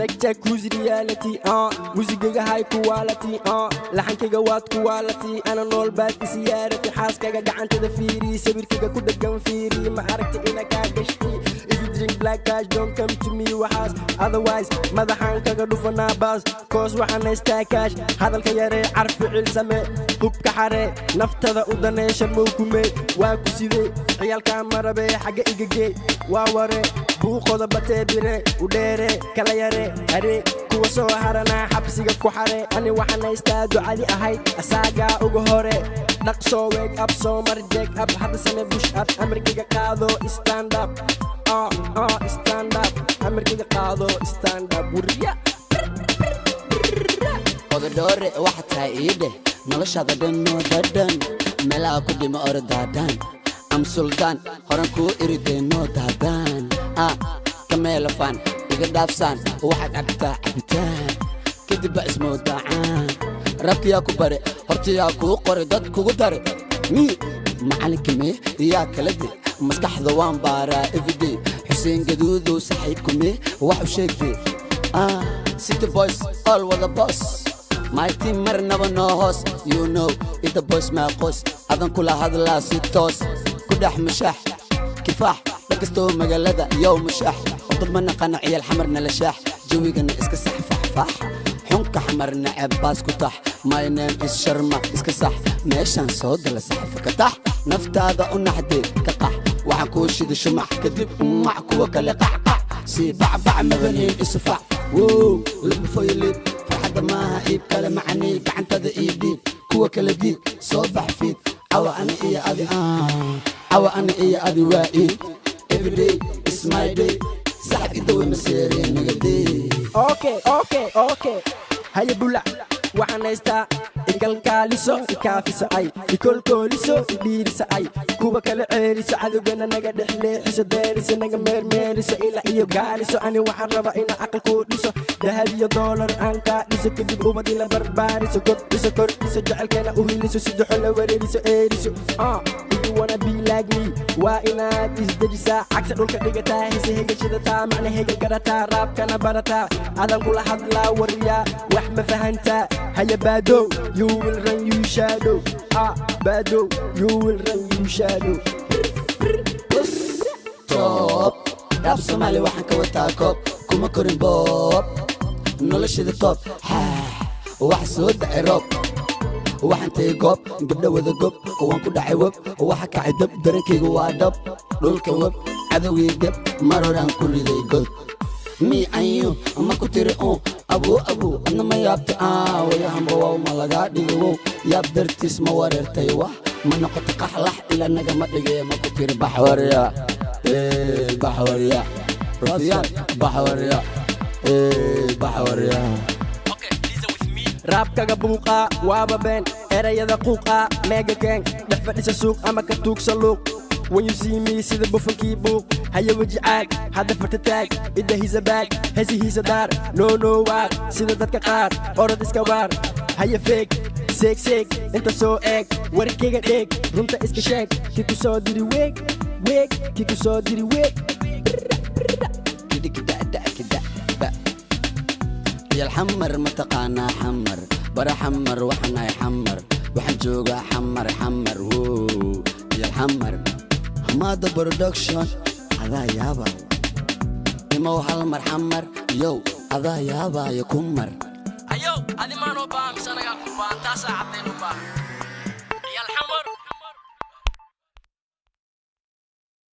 check who's reality musigiga high quality laxankiga waad quality ana nool baad isiyaarati xaaskaga gacantada fiiri sawirkiga ku dhagan fiiri ma aragti ina ka gashti if you drink black cash don't come to me waxaas otherwise madaxan kaga dhufana baas koos waxaan haystaa cash hadalka yare carfi cilsame hubka xare naftada u daneesha muukume waa ku sidee ciyalka marabe xaga igage waa ware buuqoda batee bire u dheere kala yare are kuwa soo harana xabsiga ku xare ani waxaan haystaa ducadi ahayd asaaga ugu hore dhaqso wake up soo marjeeg up hadda same push up amarkiga qaado stand up stand up amarkiga qaado stand up waryaa odore waxa taayide noloshada dhanno dadan meelaha ku dhimo ordaadan am sultan horan ku irideno dadan kameel fan iga dhaafsan waxa cabtaa cabitaan kadib ismo dacaan rabkiya ku bare hortiya ku qori dad kugu dare mi macalinkime ya kala dib maskaxda waan baara everyday xuseen gaduudo saxiibkume wax u sheegtay city boys all with the boss my team marnaba no host you know it the boss ma qos adan kula hadla si toos ku dhax mushax kifaax dhagsto magaalada yow mushax dad ma naqana ciyal xamarna la shaax jawigana iska sax fax xunka xamarna abaas ku tax my name is Sharma iska sax meeshan soo dala sax ka tax naftaada u naxdee ka qax waxaan ku shiday shumac kadib mac kuwa kale qax si bacbac maganin isfac woo lib foylib farxada maaha iib kale macani gacantada iibdib kuwa kale diib soo bax fiid awa ana iyo adi waa iib every day is my day saxab idawe maseereen nagadee okay haya bula waxaan haystaa ikalkaaliso ikaafiso ay ikolkooliso idhiiriso ay kuwa kale ceeriso cadowgana naga dhexleexiso deeriso naga meermeeriso ilaa iyo gaariso ani waxaan rabaa ina aqalku dhiso dahab iyo doolar aan kaa dhiso kadib ubad ila barbaariso kordhiso jecelkeena u hiliso sidaxo la wareeriso eeriso if you wanna be like me waa inaad isdejisaa cagsa dhulka dhigataa hise hegashadataa macna hega garataa raabkana barataa adan kula hadlaa waryaa wax ma fahantaa haya baadow you will run you shadow baadow you will run you shadow top rap Somali waxaan ka wataa koob kuma korin boob noloshada top wax soo dhacay roob waxaan tay goob gabdha wada gob waan ku dhacay wab waxa kacay dab darankayga waa dhab dhulka wab cadowgii dab mar horaan ku riday god me and you ama ku tiri abu adna ma yaabta wayahanba waa ma laga dhigo yaab dartiis ma wareertay wax ma noqoto qaxlax ila naga ma dhigay ma ku tiri baxwariya rafiyaan baxwariya okay listen with me raabkaga buuqa waaba been erayada quuqa mega gang dhex fadhisa suuq ama ka tuugsa luuq when you see me see the buffon book haya waji caag hada fartataag ida hisa baag hesi hisa daar no waar sida dadka qaar orod iska waar haya feeg seeg inta soo eeg warkayga dheeg runta iska sheeg kiku soo diri weeg kiku soo diri weeg يا الحمر متقانا حمر برا حمر وحنا يحمر وحن جوجا حمر يا الحمر ماذا برودكشن هذا يابا إمو حمر حمر يو هذا يابا يكمر أيو هذه ما نوبا مش أنا قاعد تاسع عبدين نوبا